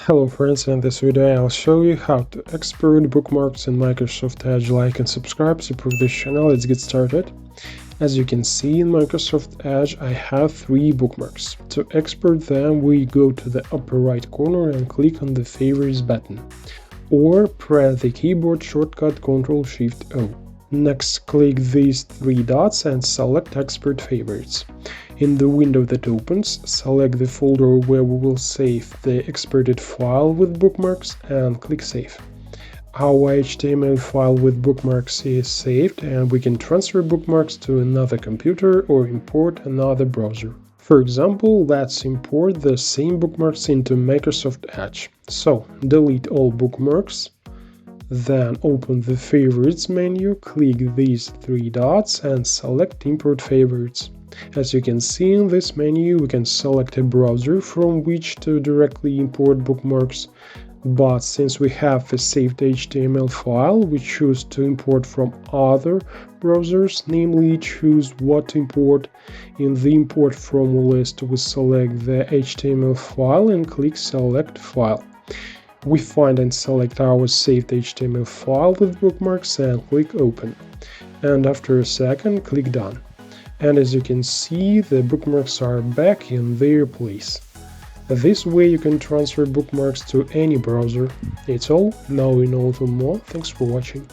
Hello friends, in this video I'll show you how to export bookmarks in Microsoft Edge. Like and subscribe, support this channel. Let's get started. As you can see in Microsoft Edge, I have 3 bookmarks. To export them, we go to the upper right corner and click on the Favorites button, or press the keyboard shortcut Ctrl-Shift-O. Next, click these 3 dots and select Export Favorites. In the window that opens, select the folder where we will save the exported file with bookmarks and click Save. Our HTML file with bookmarks is saved, and we can transfer bookmarks to another computer or import another browser. For example, let's import the same bookmarks into Microsoft Edge. So, delete all bookmarks. Then open the Favorites menu, click these 3 dots and select Import Favorites. As you can see in this menu, we can select a browser from which to directly import bookmarks, but since we have a saved HTML file, we choose to import from other browsers, namely choose what to import. In the Import From list, we select the HTML file and click Select File. We find and select our saved HTML file with bookmarks and click Open. And after a second, click Done. And as you can see, the bookmarks are back in their place. This way you can transfer bookmarks to any browser. It's all, now you know a little more. Thanks for watching.